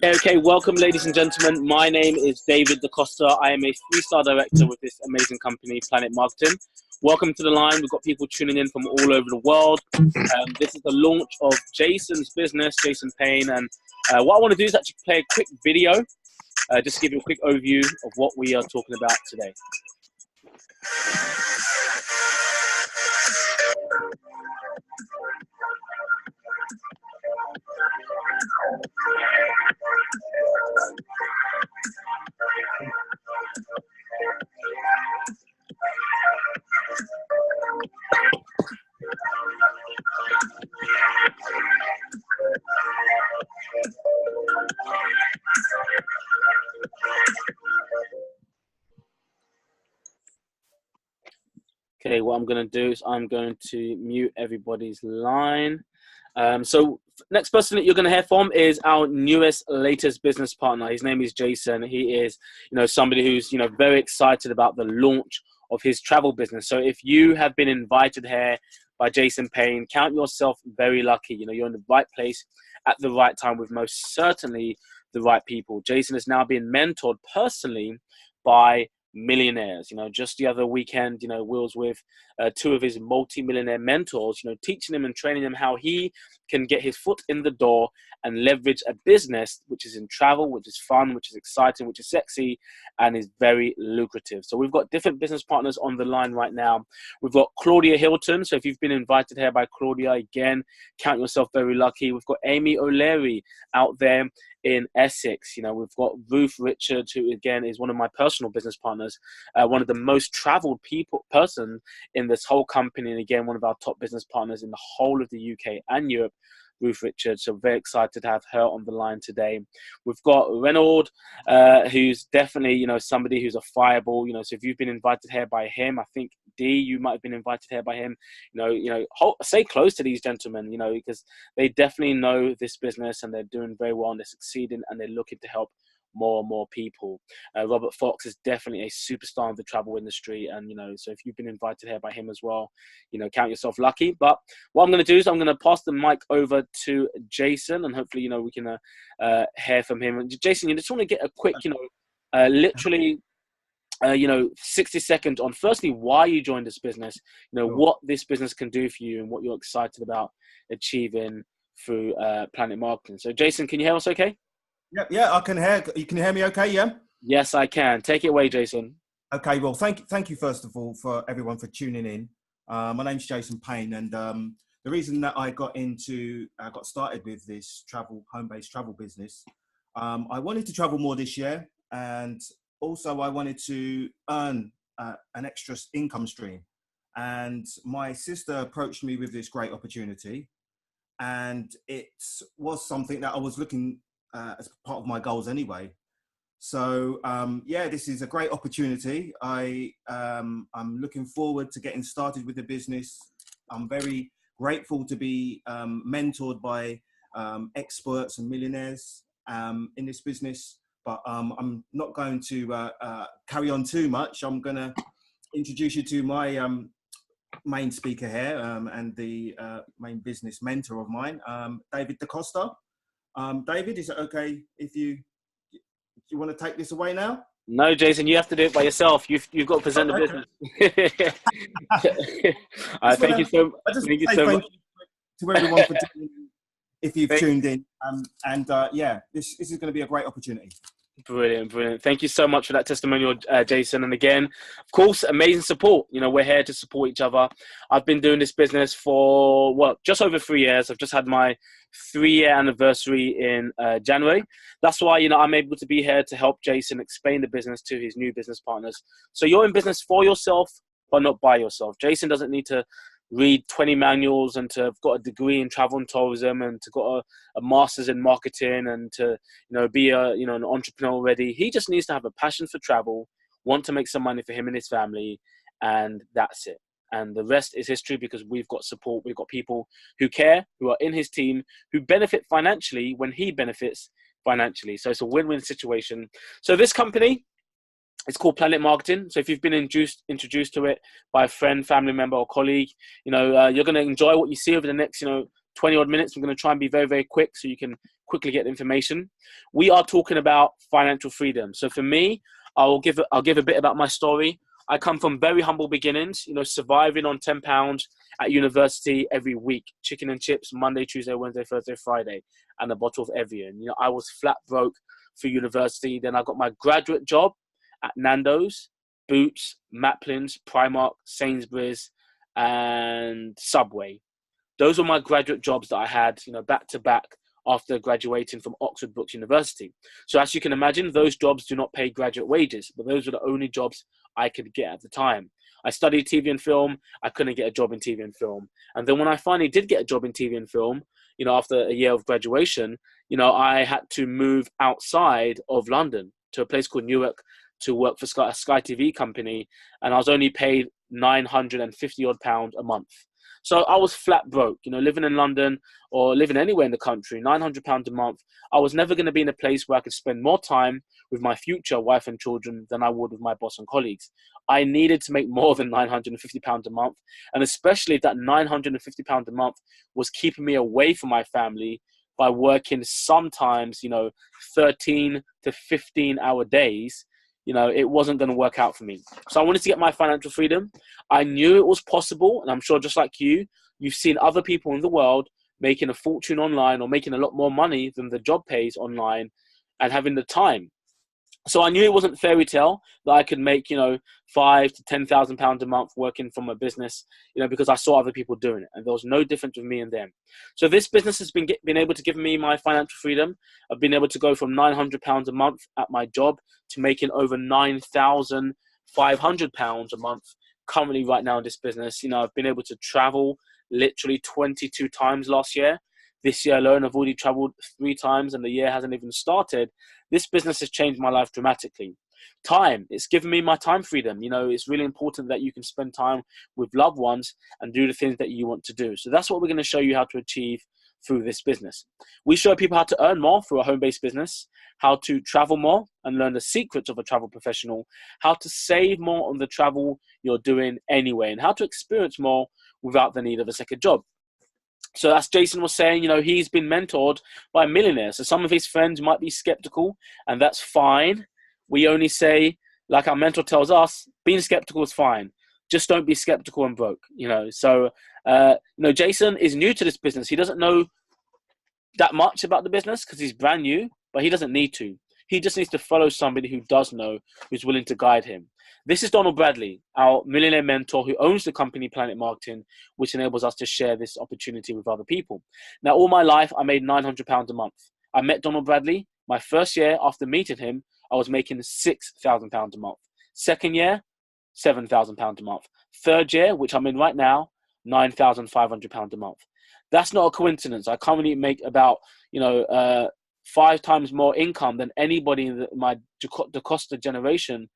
Okay, welcome, ladies and gentlemen. My name is David DaCosta. I am a three-star director with this amazing company, Planet Marketing. Welcome to the line. We've got people tuning in from all over the world. This is the launch of Jason's business, Jason Payne. And what I want to do is actually play a quick video, just to give you a quick overview of what we are talking about today. Okay, what I'm going to do is I'm going to mute everybody's line. So next person that you're going to hear from is our latest business partner. His name is Jason. He is, somebody who's, very excited about the launch of his travel business. So if you have been invited here by Jason Payne, count yourself very lucky. You're in the right place at the right time with most certainly the right people. Jason is now being mentored personally by millionaires. Just the other weekend, Will's with two of his multi-millionaire mentors, teaching him and training him how he can get his foot in the door and leverage a business which is in travel, which is fun, which is exciting, which is sexy, and is very lucrative. So we've got different business partners on the line right now. We've got Claudia Hilton. So if you've been invited here by Claudia, again, count yourself very lucky. We've got Amy O'Leary out there in Essex. We've got Ruth Richards, who again is one of my personal business partners, one of the most traveled person in this whole company, and again one of our top business partners in the whole of the UK and Europe, Ruth Richards. So very excited to have her on the line today. We've got Reynold, who's definitely somebody who's a fireball. So if you've been invited here by him, I think D, you might have been invited here by him. Stay close to these gentlemen, because they definitely know this business and they're doing very well and they're succeeding and they're looking to help more and more people. Robert Fox is definitely a superstar of the travel industry, and so if you've been invited here by him as well, count yourself lucky. But what I'm going to do is I'm going to pass the mic over to Jason, and hopefully we can hear from him. And Jason, you just want to get a quick literally 60 seconds on firstly why you joined this business, what this business can do for you and what you're excited about achieving through Planet Marketing. So Jason, can you hear us okay? Yeah, I can hear. You can hear me okay, yeah? Yes, I can. Take it away, Jason. Okay, well, thank you first of all for everyone for tuning in. My name's Jason Payne, and the reason that I got started with this home-based travel business, I wanted to travel more this year, and also I wanted to earn an extra income stream. And my sister approached me with this great opportunity, and it was something that I was looking as part of my goals anyway. So this is a great opportunity. I'm looking forward to getting started with the business. I'm very grateful to be mentored by experts and millionaires in this business, but I'm not going to carry on too much. I'm going to introduce you to my main speaker here and the main business mentor of mine, David DaCosta. David, is it okay if you want to take this away now? No, Jason, you have to do it by yourself. You've got to present the business. Thank you so much. Thank you to everyone for tuning in, if you've tuned in. This is going to be a great opportunity. Brilliant. Thank you so much for that testimonial, Jason. And again, of course, amazing support. We're here to support each other. I've been doing this business for, just over 3 years. I've just had my 3-year anniversary in January. That's why, I'm able to be here to help Jason explain the business to his new business partners. So you're in business for yourself, but not by yourself. Jason doesn't need to read 20 manuals and to have got a degree in travel and tourism and to got a master's in marketing and to be an entrepreneur already. He just needs to have a passion for travel, want to make some money for him and his family, and that's it. And the rest is history, because we've got support. We've got people who care, who are in his team, who benefit financially when he benefits financially. So it's a win-win situation. So this company, it's called Planet Marketing. So if you've been introduced to it by a friend, family member, or colleague, you're going to enjoy what you see over the next, 20 odd minutes. I'm going to try and be very, very quick so you can quickly get the information. We are talking about financial freedom. So for me, I'll give a bit about my story. I come from very humble beginnings, surviving on £10 at university every week, chicken and chips, Monday, Tuesday, Wednesday, Thursday, Friday, and a bottle of Evian. I was flat broke for university. Then I got my graduate job at Nando's, Boots, Maplin's, Primark, Sainsbury's, and Subway. Those were my graduate jobs that I had, back to back after graduating from Oxford Brookes University. So as you can imagine, those jobs do not pay graduate wages, but those were the only jobs I could get at the time. I studied TV and film. I couldn't get a job in TV and film. And then when I finally did get a job in TV and film, after a year of graduation, I had to move outside of London to a place called Newark to work for a Sky TV company. And I was only paid £950 odd a month. So I was flat broke, living in London or living anywhere in the country, £900 a month. I was never going to be in a place where I could spend more time with my future wife and children than I would with my boss and colleagues. I needed to make more than £950 a month. And especially if that £950 a month was keeping me away from my family by working sometimes, 13 to 15-hour days, it wasn't going to work out for me. So I wanted to get my financial freedom. I knew it was possible. And I'm sure just like you've seen other people in the world making a fortune online or making a lot more money than the job pays online and having the time. So I knew it wasn't fairy tale that I could make, £5,000 to £10,000 a month working from a business, because I saw other people doing it, and there was no difference with me and them. So this business has been able to give me my financial freedom. I've been able to go from £900 a month at my job to making over £9,500 a month currently right now in this business. I've been able to travel literally 22 times last year. This year alone, I've already traveled 3 times and the year hasn't even started. This business has changed my life dramatically. Time, it's given me my time freedom. It's really important that you can spend time with loved ones and do the things that you want to do. So that's what we're going to show you how to achieve through this business. We show people how to earn more through a home-based business, how to travel more and learn the secrets of a travel professional, how to save more on the travel you're doing anyway, and how to experience more without the need of a second job. So as Jason was saying, he's been mentored by millionaires. So some of his friends might be skeptical, and that's fine. We only say, like our mentor tells us, being skeptical is fine. Just don't be skeptical and broke, So, Jason is new to this business. He doesn't know that much about the business because he's brand new, but he doesn't need to. He just needs to follow somebody who does know, who's willing to guide him. This is Donald Bradley, our millionaire mentor who owns the company Planet Marketing, which enables us to share this opportunity with other people. Now, all my life, I made £900 a month. I met Donald Bradley. My first year after meeting him, I was making £6,000 a month. Second year, £7,000 a month. Third year, which I'm in right now, £9,500 a month. That's not a coincidence. I currently make about, 5 times more income than anybody in my DaCosta generation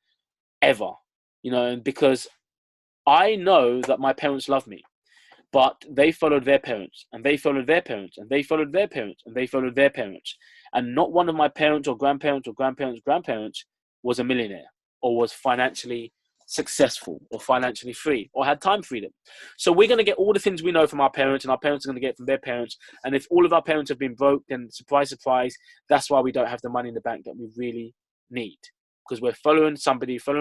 ever, because I know that my parents love me, but they followed their parents and they followed their parents and they followed their parents and they followed their parents. And not one of my parents or grandparents' grandparents was a millionaire or was financially successful or financially free or had time freedom. So we're going to get all the things we know from our parents, and our parents are going to get from their parents. And if all of our parents have been broke, then surprise, surprise, that's why we don't have the money in the bank that we really need. Because we're following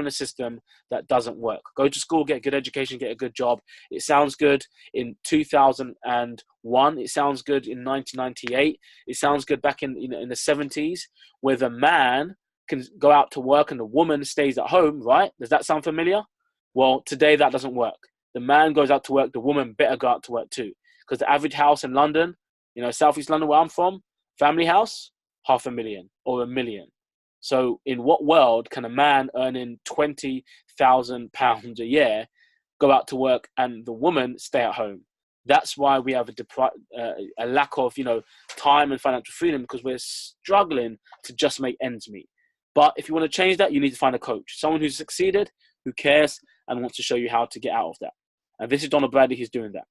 a system that doesn't work. Go to school, get a good education, get a good job. It sounds good in 2001. It sounds good in 1998. It sounds good back in the 70s, where the man can go out to work and the woman stays at home, right? Does that sound familiar? Well, today that doesn't work. The man goes out to work, the woman better go out to work too. Because the average house in London, Southeast London where I'm from, family house, £500,000 or £1 million. So in what world can a man earning £20,000 a year go out to work and the woman stay at home? That's why we have a lack of, time and financial freedom, because we're struggling to just make ends meet. But if you want to change that, you need to find a coach, someone who's succeeded, who cares, and wants to show you how to get out of that. And this is Donald Bradley. He's doing that.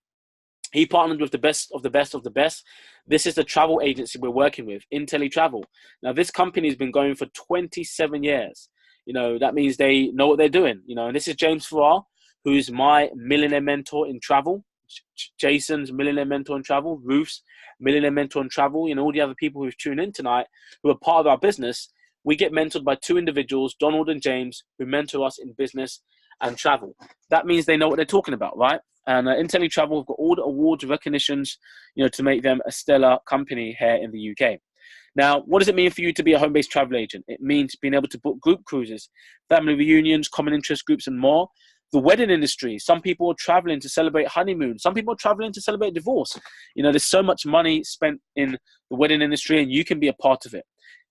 He partnered with the best of the best of the best. This is the travel agency we're working with, IntelliTravel. Now, this company has been going for 27 years. That means they know what they're doing. And this is James Farrar, who's my millionaire mentor in travel. Jason's Millionaire Mentor and Travel, Ruth's Millionaire Mentor and Travel, all the other people who've tuned in tonight who are part of our business, we get mentored by two individuals, Donald and James, who mentor us in business and travel. That means they know what they're talking about, right? And Intelli Travel have got all the awards, recognitions, to make them a stellar company here in the UK. Now, what does it mean for you to be a home-based travel agent? It means being able to book group cruises, family reunions, common interest groups, and more. The wedding industry, some people are traveling to celebrate honeymoon. Some people are traveling to celebrate divorce. There's so much money spent in the wedding industry, and you can be a part of it.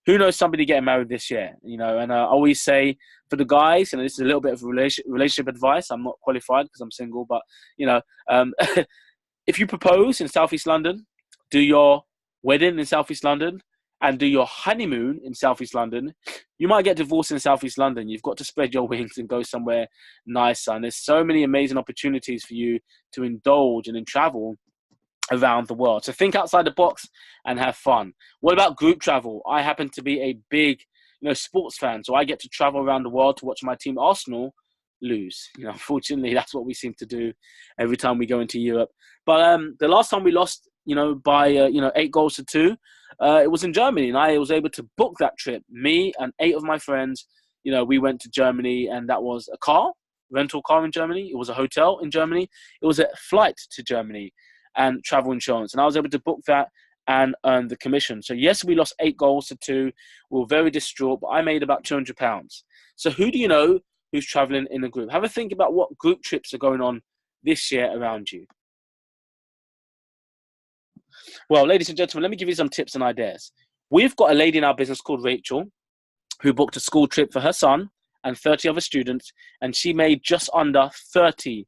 Who knows somebody getting married this year? And I always say for the guys, this is a little bit of relationship advice. I'm not qualified because I'm single, but, if you propose in Southeast London, do your wedding in Southeast London, and do your honeymoon in Southeast London, you might get divorced in Southeast London. You've got to spread your wings and go somewhere nicer. And there's so many amazing opportunities for you to indulge and travel around the world. So think outside the box and have fun. What about group travel? I happen to be a big, sports fan, so I get to travel around the world to watch my team Arsenal lose. Unfortunately, that's what we seem to do every time we go into Europe. But the last time we lost, by 8 goals to 2, it was in Germany, and I was able to book that trip. Me and 8 of my friends, we went to Germany, and that was a rental car in Germany. It was a hotel in Germany. It was a flight to Germany and travel insurance. And I was able to book that and earn the commission. So yes, we lost 8 goals to 2. We were very distraught, but I made about £200. So who do you know who's traveling in a group? Have a think about what group trips are going on this year around you. Well, ladies and gentlemen, let me give you some tips and ideas. We've got a lady in our business called Rachel who booked a school trip for her son and 30 other students, and she made just under £30,000.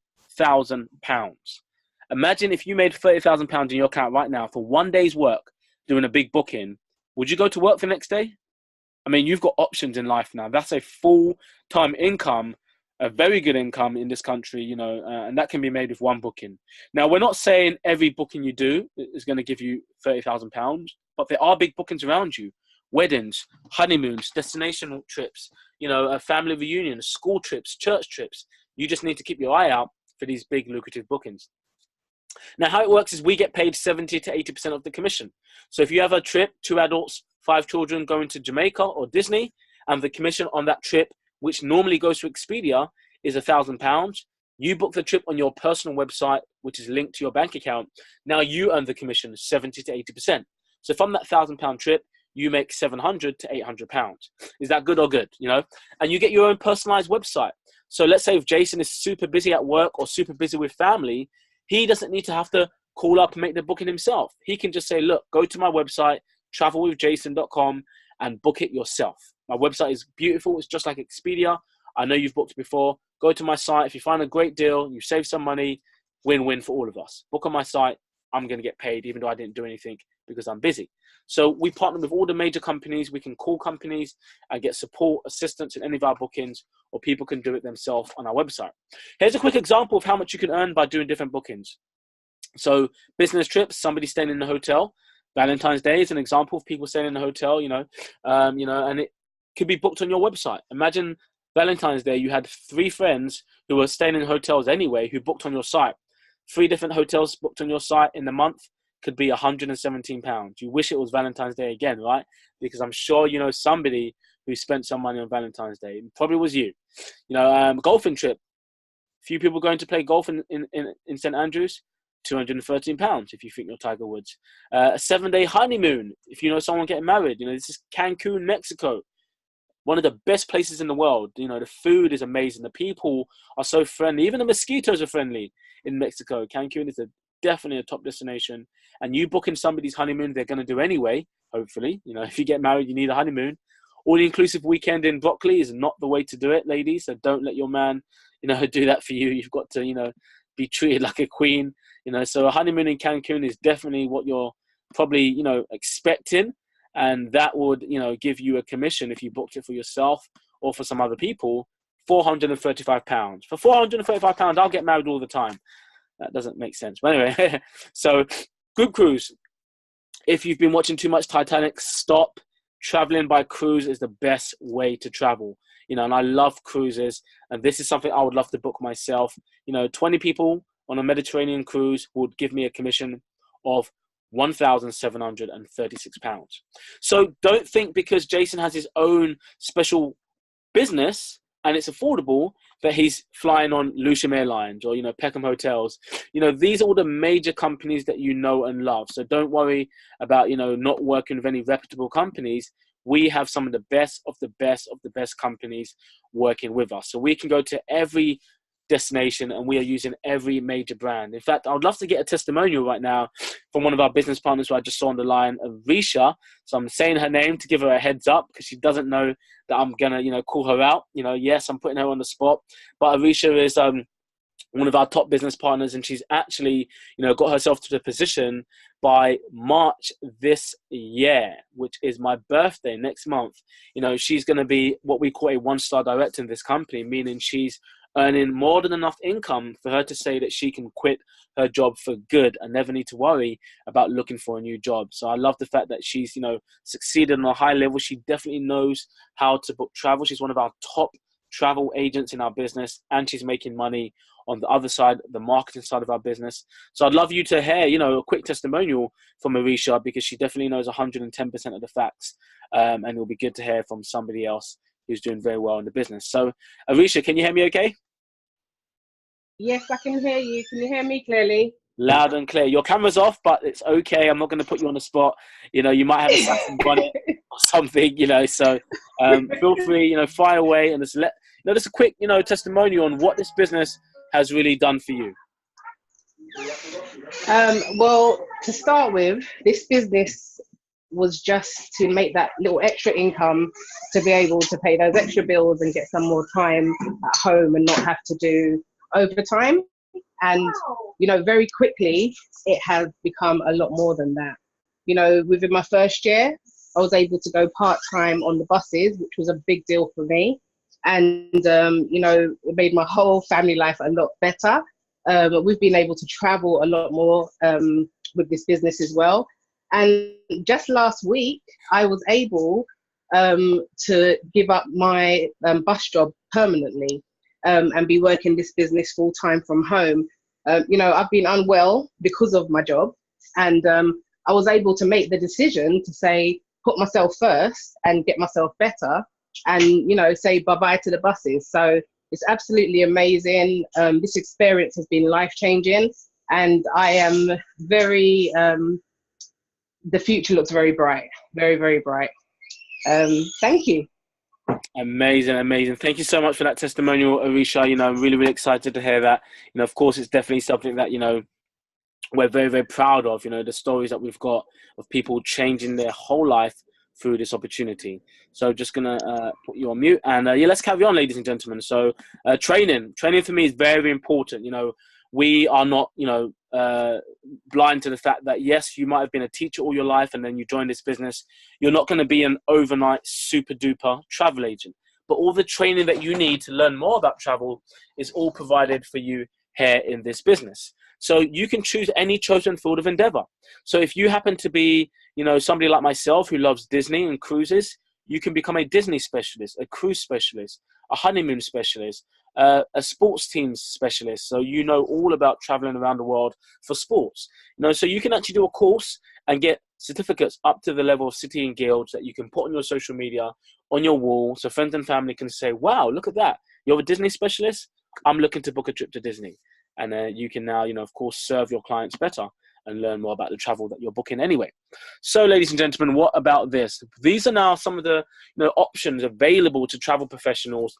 Imagine if you made £30,000 in your account right now for one day's work doing a big booking. Would you go to work the next day? I mean, you've got options in life now. That's a full-time income, a very good income in this country, and that can be made with one booking. Now, we're not saying every booking you do is going to give you £30,000, but there are big bookings around you. Weddings, honeymoons, destination trips, family reunions, school trips, church trips. You just need to keep your eye out for these big lucrative bookings. Now, how it works is we get paid 70 to 80% of the commission. So if you have a trip, 2 adults, 5 children going to Jamaica or Disney, and the commission on that trip, which normally goes to Expedia, is £1,000. You book the trip on your personal website, which is linked to your bank account. Now you earn the commission 70 to 80%. So from that £1,000 trip, you make £700 to £800. Is that good or good? And you get your own personalized website. So let's say if Jason is super busy at work or super busy with family, he doesn't need to have to call up and make the booking himself. He can just say, look, go to my website, travelwithjason.com, and book it yourself. My website is beautiful. It's just like Expedia. I know you've booked before. Go to my site. If you find a great deal, you save some money, win-win for all of us. Book on my site. I'm going to get paid even though I didn't do anything because I'm busy. So we partner with all the major companies. We can call companies and get support, assistance in any of our bookings, or people can do it themselves on our website. Here's a quick example of how much you can earn by doing different bookings. So business trips, somebody staying in the hotel. Valentine's Day is an example of people staying in the hotel, and it could be booked on your website. Imagine Valentine's Day, you had 3 friends who were staying in hotels anyway, who booked on your site. 3 different hotels booked on your site in the month could be £117. You wish it was Valentine's Day again, right? Because I'm sure you know somebody who spent some money on Valentine's Day. It probably was you. Golfing trip. Few people going to play golf in St. Andrews. £213 if you think you're Tiger Woods. A 7-day honeymoon if you know someone getting married. This is Cancun, Mexico. One of the best places in the world. The food is amazing. The people are so friendly. Even the mosquitoes are friendly in Mexico. Cancun is definitely a top destination. And you book in somebody's honeymoon, they're going to do anyway, hopefully. If you get married, you need a honeymoon. All-inclusive weekend in Broccoli is not the way to do it, ladies. So don't let your man, do that for you. You've got to, be treated like a queen. So a honeymoon in Cancun is definitely what you're probably, expecting. And that would, give you a commission if you booked it for yourself or for some other people, £435. For £435, I'll get married all the time. That doesn't make sense. But anyway, so group cruise. If you've been watching too much Titanic, stop. Traveling by cruise is the best way to travel. And I love cruises. And this is something I would love to book myself. 20 people on a Mediterranean cruise would give me a commission of £1,736. So don't think because Jason has his own special business and it's affordable that he's flying on Lewisham Airlines or, Peckham Hotels. These are all the major companies that you know and love. So don't worry about, not working with any reputable companies. We have some of the best of the best of the best companies working with us. So we can go to every destination and we are using every major brand. In fact, I would love to get a testimonial right now from one of our business partners who I just saw on the line, Arisha. So I'm saying her name to give her a heads up because she doesn't know that I'm going to, call her out. Yes, I'm putting her on the spot. But Arisha is one of our top business partners, and she's actually, got herself to the position by March this year, which is my birthday next month. She's going to be what we call a one-star director in this company, meaning she's earning more than enough income for her to say that she can quit her job for good and never need to worry about looking for a new job. So I love the fact that she's, succeeded on a high level. She definitely knows how to book travel. She's one of our top travel agents in our business, and she's making money on the other side, the marketing side of our business. So I'd love you to hear, a quick testimonial from Arisha, because she definitely knows 110% of the facts. And it'll be good to hear from somebody else who's doing very well in the business. So Arisha, can you hear me okay? Yes, I can hear you. Can you hear me clearly? Loud and clear. Your camera's off, but it's okay. I'm not going to put you on the spot. You might have a satin bonnet or something, so feel free, fire away and just just a quick, testimonial on what this business has really done for you. Well, to start with, this business was just to make that little extra income to be able to pay those extra bills and get some more time at home and not have to do overtime. And very quickly it has become a lot more than that. Within my first year I was able to go part-time on the buses, which was a big deal for me, and it made my whole family life a lot better. We've been able to travel a lot more with this business as well. And just last week I was able to give up my bus job permanently and be working this business full-time from home. I've been unwell because of my job, and I was able to make the decision to say, put myself first and get myself better, and say bye-bye to the buses. So it's absolutely amazing. This experience has been life-changing, and I am very, the future looks very bright, very, very bright. Thank you. Amazing. Thank you so much for that testimonial, Arisha. I'm really, really excited to hear that. Of course, it's definitely something that, we're very, very proud of, the stories that we've got of people changing their whole life through this opportunity. So just going to put you on mute. And let's carry on, ladies and gentlemen. So training for me is very, very important. We are not, blind to the fact that, yes, you might have been a teacher all your life and then you join this business. You're not going to be an overnight super duper travel agent. But all the training that you need to learn more about travel is all provided for you here in this business. So you can choose any chosen field of endeavor. So if you happen to be, somebody like myself who loves Disney and cruises, you can become a Disney specialist, a cruise specialist, a honeymoon specialist, a sports teams specialist. So all about traveling around the world for sports. So you can actually do a course and get certificates up to the level of City and Guilds that you can put on your social media, on your wall, so friends and family can say, wow, look at that. You're a Disney specialist? I'm looking to book a trip to Disney. And you can now, of course, serve your clients better and learn more about the travel that you're booking anyway. So, ladies and gentlemen, what about this? These are now some of the options available to travel professionals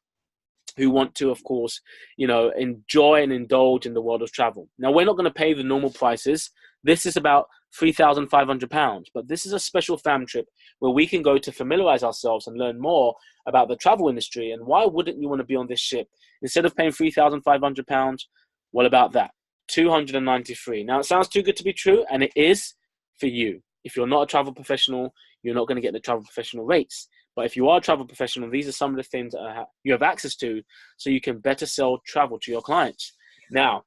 who want to, of course, enjoy and indulge in the world of travel. Now, we're not going to pay the normal prices. This is about £3,500, but this is a special fam trip where we can go to familiarize ourselves and learn more about the travel industry. And why wouldn't you want to be on this ship? Instead of paying £3,500, what about that? $293. Now, it sounds too good to be true, and it is for you. If you're not a travel professional, you're not going to get the travel professional rates. But if you are a travel professional, these are some of the things that you have access to so you can better sell travel to your clients. Now,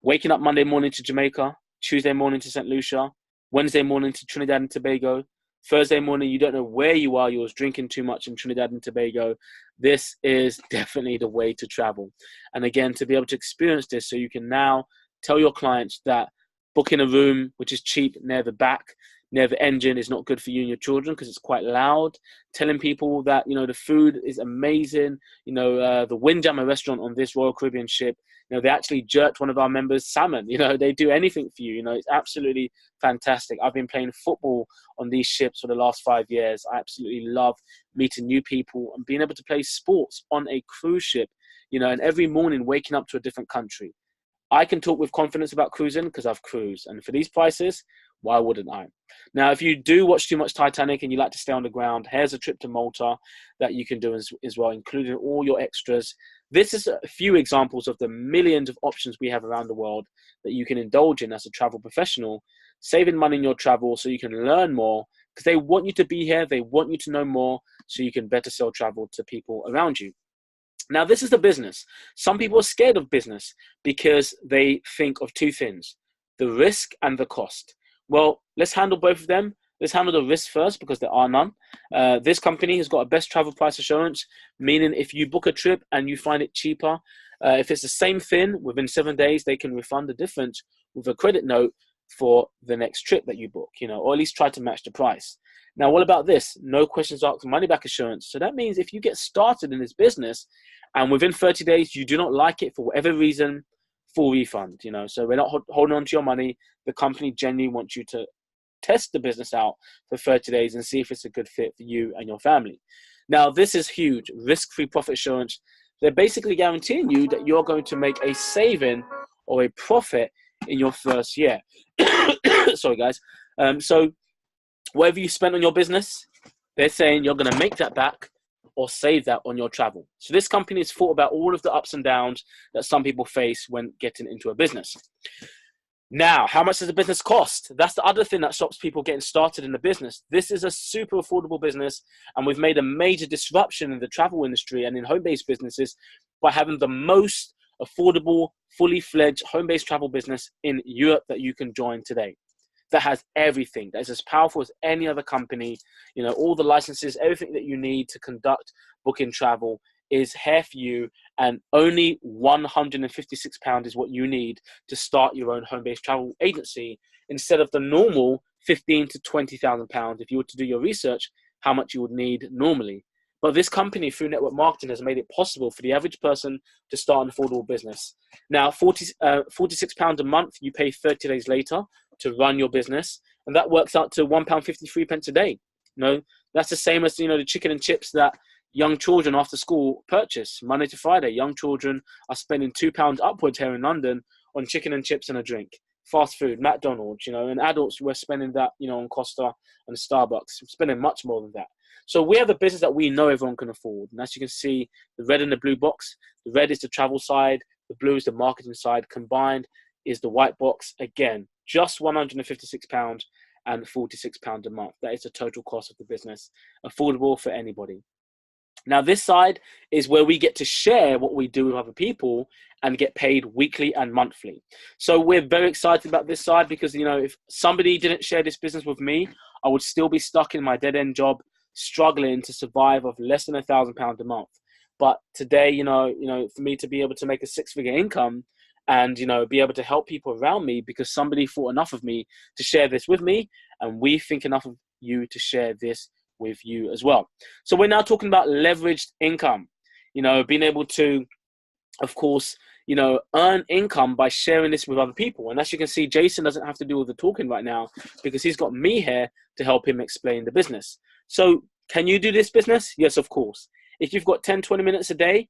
waking up Monday morning to Jamaica, Tuesday morning to St. Lucia, Wednesday morning to Trinidad and Tobago, Thursday morning, you don't know where you are. You was drinking too much in Trinidad and Tobago. This is definitely the way to travel. And again, to be able to experience this so you can now tell your clients that booking a room which is cheap near the back, near the engine, is not good for you and your children because it's quite loud. Telling people that, you know, the food is amazing. You know, the Windjammer restaurant on this Royal Caribbean ship, you know, they actually jerked one of our members' salmon. You know, they do anything for you. You know, it's absolutely fantastic. I've been playing football on these ships for the last 5 years. I absolutely love meeting new people and being able to play sports on a cruise ship, you know, and every morning waking up to a different country. I can talk with confidence about cruising because I've cruised. And for these prices, why wouldn't I? Now, if you do watch too much Titanic and you like to stay on the ground, here's a trip to Malta that you can do as well, including all your extras. This is a few examples of the millions of options we have around the world that you can indulge in as a travel professional, saving money in your travel so you can learn more, because they want you to be here. They want you to know more so you can better sell travel to people around you. Now, this is the business. Some people are scared of business because they think of two things: the risk and the cost. Well, let's handle both of them. Let's handle the risk first because there are none. This company has got a best travel price assurance, meaning if you book a trip and you find it cheaper, if it's the same thing, within 7 days, they can refund the difference with a credit note for the next trip that you book, you know, or at least try to match the price. Now, what about this? No questions asked, money back assurance. So that means if you get started in this business and within 30 days, you do not like it for whatever reason, full refund, you know. So we're not holding on to your money. The company genuinely wants you to test the business out for 30 days and see if it's a good fit for you and your family. Now, this is huge. Risk-free profit assurance. They're basically guaranteeing you that you're going to make a saving or a profit in your first year. Sorry, guys. So whatever you spend on your business, they're saying you're going to make that back or save that on your travel. So this company has thought about all of the ups and downs that some people face when getting into a business. Now, how much does a business cost? That's the other thing that stops people getting started in the business. This is a super affordable business, and we've made a major disruption in the travel industry and in home-based businesses by having the most affordable, fully fledged home-based travel business in Europe that you can join today. That has everything. That is as powerful as any other company. You know, all the licenses, everything that you need to conduct booking travel is here for you, and only £156 is what you need to start your own home-based travel agency, instead of the normal £15,000 to £20,000 if you were to do your research, how much you would need normally. But this company, through network marketing, has made it possible for the average person to start an affordable business. Now, £46 a month, you pay 30 days later to run your business, and that works out to £1.53 a day. You know, that's the same as, you know, the chicken and chips that young children after school purchase Monday to Friday. Young children are spending £2 upwards here in London on chicken and chips and a drink. Fast food, McDonald's, you know, and adults were spending that, you know, on Costa and Starbucks, spending much more than that. So we have a business that we know everyone can afford. And as you can see, the red and the blue box, the red is the travel side, the blue is the marketing side, combined is the white box. Again, just £156 and £46 a month. That is the total cost of the business, affordable for anybody. Now, this side is where we get to share what we do with other people and get paid weekly and monthly. So we're very excited about this side because, you know, if somebody didn't share this business with me, I would still be stuck in my dead-end job, struggling to survive off less than £1,000 a month. But today, you know, for me to be able to make a six-figure income and, you know, be able to help people around me because somebody thought enough of me to share this with me, and we think enough of you to share this with you as well. So we're now talking about leveraged income, you know, being able to, of course, you know, earn income by sharing this with other people. And as you can see, Jason doesn't have to do all the talking right now because he's got me here to help him explain the business. So can you do this business? Yes, of course. If you've got 10, 20 minutes a day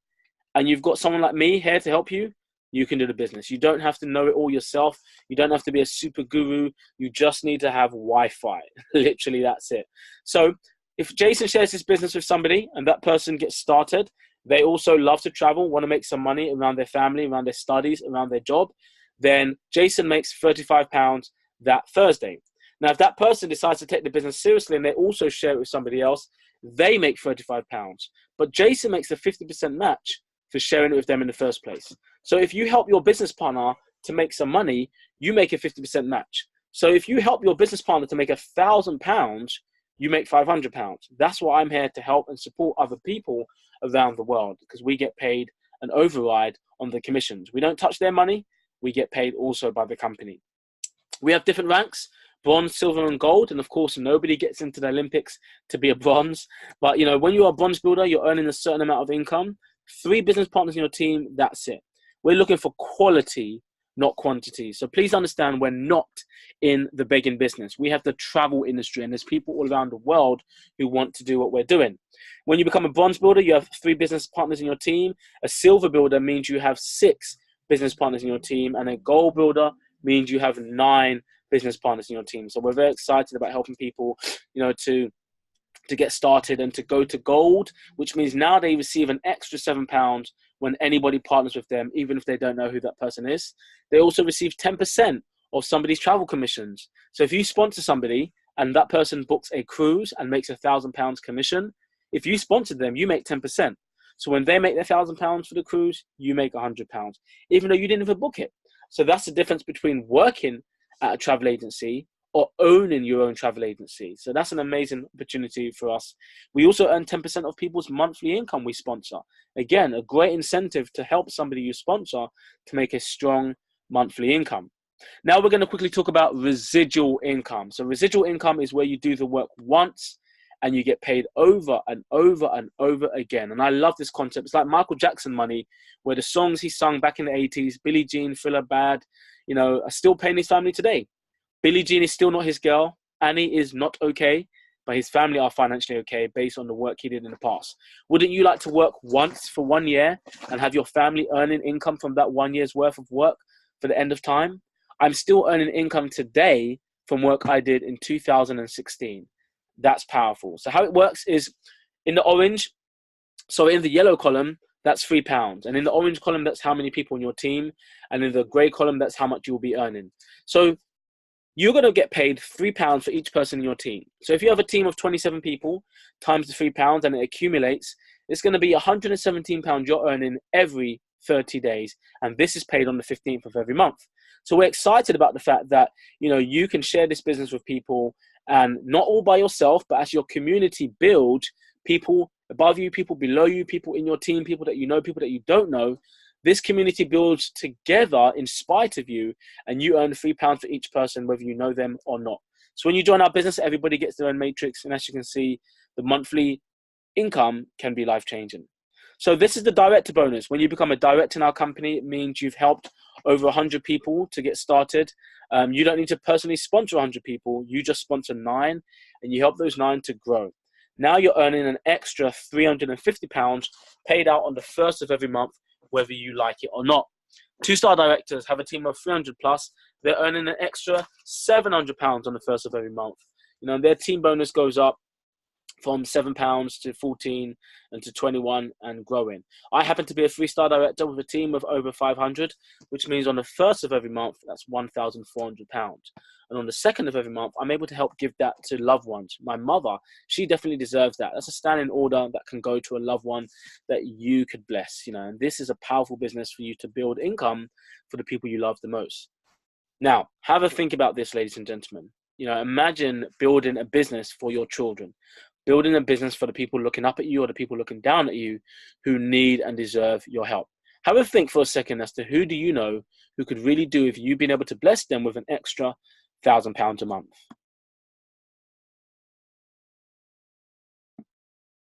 and you've got someone like me here to help you, you can do the business. You don't have to know it all yourself. You don't have to be a super guru. You just need to have Wi-Fi. Literally, that's it. So if Jason shares his business with somebody and that person gets started, they also love to travel, want to make some money around their family, around their studies, around their job, then Jason makes £35 that Thursday. Now, if that person decides to take the business seriously and they also share it with somebody else, they make £35. But Jason makes a 50% match for sharing it with them in the first place. So if you help your business partner to make some money, you make a 50% match. So if you help your business partner to make £1,000, you make £500. That's why I'm here to help and support other people around the world, because we get paid an override on the commissions. We don't touch their money. we get paid also by the company. We have different ranks: bronze, silver, and gold. And of course, nobody gets into the Olympics to be a bronze. But, you know, when you're a bronze builder, you're earning a certain amount of income. 3 business partners in your team, that's it. We're looking for quality, not quantity. So please understand, we're not in the begging business. We have the travel industry, and there's people all around the world who want to do what we're doing. When you become a bronze builder, you have 3 business partners in your team. A silver builder means you have 6 business partners in your team. And a gold builder means you have 9 business partners in your team. So we're very excited about helping people, you know, to get started and to go to gold, which means now they receive an extra £7 when anybody partners with them, even if they don't know who that person is. They also receive 10% of somebody's travel commissions. So if you sponsor somebody and that person books a cruise and makes £1,000 commission, if you sponsor them, you make 10%. So when they make their £1,000 for the cruise, you make £100, even though you didn't even book it. So that's the difference between working at a travel agency or owning your own travel agency. So that's an amazing opportunity for us. We also earn 10% of people's monthly income we sponsor. Again, a great incentive to help somebody you sponsor to make a strong monthly income. Now we're going to quickly talk about residual income. So residual income is where you do the work once and you get paid over and over and over again. And I love this concept. It's like Michael Jackson money, where the songs he sung back in the 80s, Billie Jean, Thriller, Bad, you know, are still paying his family today. Billie Jean is still not his girl. Annie is not okay, but his family are financially okay based on the work he did in the past. Wouldn't you like to work once for 1 year and have your family earning income from that 1 year's worth of work for the end of time? I'm still earning income today from work I did in 2016. That's powerful. So how it works is in the orange, so in the yellow column, that's £3. And in the orange column, that's how many people in your team. And in the gray column, that's how much you'll be earning. So you're going to get paid £3 for each person in your team. So if you have a team of 27 people times the £3 and it accumulates, it's going to be £117 you're earning every 30 days. And this is paid on the 15th of every month. So we're excited about the fact that, you know, you can share this business with people, and not all by yourself, but as your community build, people above you, people below you, people in your team, people that you know, people that you don't know, this community builds together in spite of you, and you earn £3 for each person, whether you know them or not. So when you join our business, everybody gets their own matrix. And as you can see, the monthly income can be life-changing. So this is the director bonus. When you become a director in our company, it means you've helped over 100 people to get started. You don't need to personally sponsor 100 people. You just sponsor 9, and you help those 9 to grow. Now you're earning an extra £350 paid out on the 1st of every month, whether you like it or not. 2-star directors have a team of 300 plus. They're earning an extra £700 on the 1st of every month. You know, their team bonus goes up from £7 to 14 and to 21 and growing. I happen to be a 3-star director with a team of over 500, which means on the 1st of every month, that's £1,400. And on the 2nd of every month, I'm able to help give that to loved ones. My mother, she definitely deserves that. That's a standing order that can go to a loved one that you could bless, you know, and this is a powerful business for you to build income for the people you love the most. Now, have a think about this, ladies and gentlemen. You know, imagine building a business for your children, building a business for the people looking up at you or the people looking down at you who need and deserve your help. Have a think for a second as to who do you know who could really do if you've been able to bless them with an extra £1,000 a month.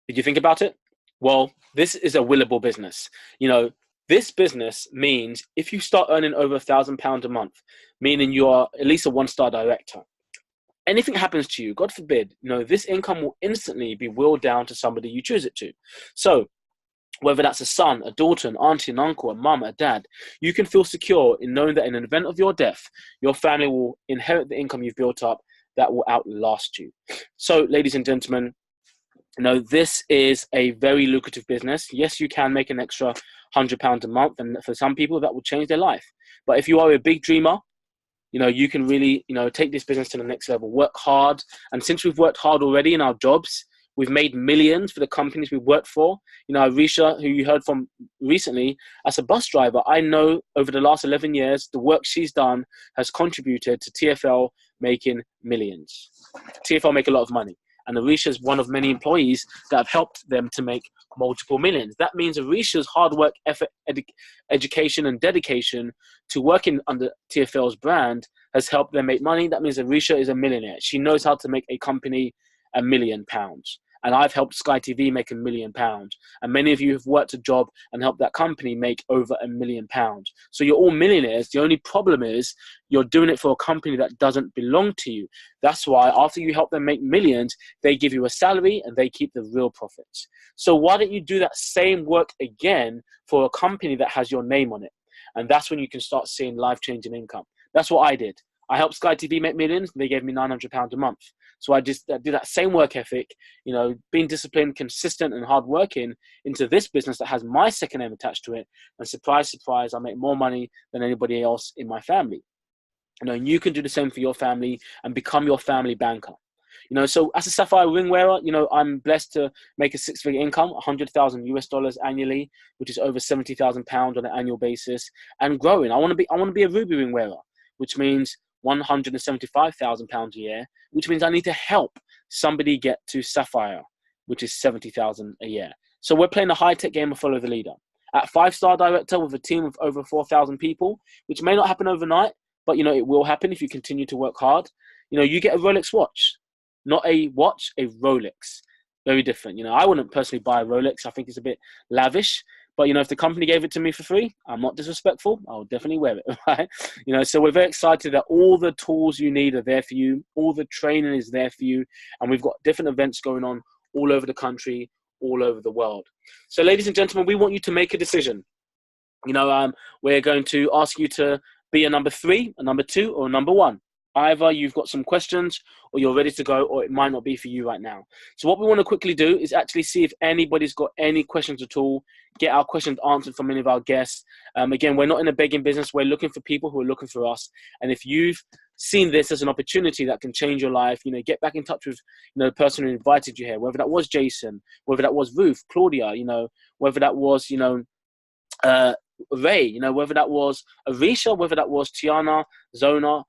Did you think about it? Well, this is a willable business. You know, this business means if you start earning over £1,000 a month, meaning you are at least a 1-star director, anything happens to you, God forbid, you know, this income will instantly be willed down to somebody you choose it to. So whether that's a son, a daughter, an auntie, an uncle, a mum, a dad, you can feel secure in knowing that in an event of your death, your family will inherit the income you've built up that will outlast you. So, ladies and gentlemen, you know, this is a very lucrative business. Yes, you can make an extra £100 a month, and for some people that will change their life. But if you are a big dreamer, you know, you can really, you know, take this business to the next level, work hard. And since we've worked hard already in our jobs, we've made millions for the companies we've worked for. You know, Risha, who you heard from recently, as a bus driver, I know over the last 11 years, the work she's done has contributed to TFL making millions. TFL make a lot of money. And Arisha is one of many employees that have helped them to make multiple millions. That means Arisha's hard work, effort, education, and dedication to working under TFL's brand has helped them make money. That means Arisha is a millionaire. She knows how to make a company £1 million. And I've helped Sky TV make £1 million. And many of you have worked a job and helped that company make over £1 million. So you're all millionaires. The only problem is you're doing it for a company that doesn't belong to you. That's why after you help them make millions, they give you a salary and they keep the real profits. So why don't you do that same work again for a company that has your name on it? And that's when you can start seeing life-changing income. That's what I did. I helped Sky TV make millions. They gave me £900 a month. So I did that same work ethic, being disciplined, consistent, and hardworking into this business that has my second name attached to it. And surprise, surprise, I make more money than anybody else in my family. And you can do the same for your family and become your family banker. So as a Sapphire ring wearer, I'm blessed to make a six-figure income, $100,000 annually, which is over £70,000 on an annual basis, and growing. I want to be a ruby ring wearer, which means £175,000 a year, which means I need to help somebody get to Sapphire, which is $70,000 a year. So we're playing a high-tech game of follow the leader. At 5-star director with a team of over 4,000 people, which may not happen overnight, but it will happen if you continue to work hard. You get a Rolex watch, not a watch, a Rolex. Very different. I wouldn't personally buy a Rolex. I think it's a bit lavish. But, if the company gave it to me for free, I'm not disrespectful. I'll definitely wear it, right? So we're very excited that all the tools you need are there for you. All the training is there for you. And we've got different events going on all over the country, all over the world. So, ladies and gentlemen, we want you to make a decision. We're going to ask you to be a number 3, a number 2, or a number 1. Either you've got some questions or you're ready to go, or it might not be for you right now. So what we want to quickly do is actually see if anybody's got any questions at all, get our questions answered from any of our guests. Again, we're not in a begging business. We're looking for people who are looking for us. And if you've seen this as an opportunity that can change your life, get back in touch with the person who invited you here, whether that was Jason, whether that was Ruth, Claudia, whether that was, Ray, whether that was Arisha, whether that was Tiana, Zona,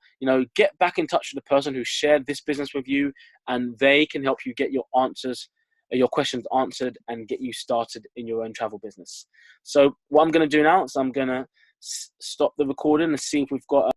get back in touch with the person who shared this business with you, and they can help you get your questions answered and get you started in your own travel business. So what I'm going to do now is I'm going to stop the recording and see if we've got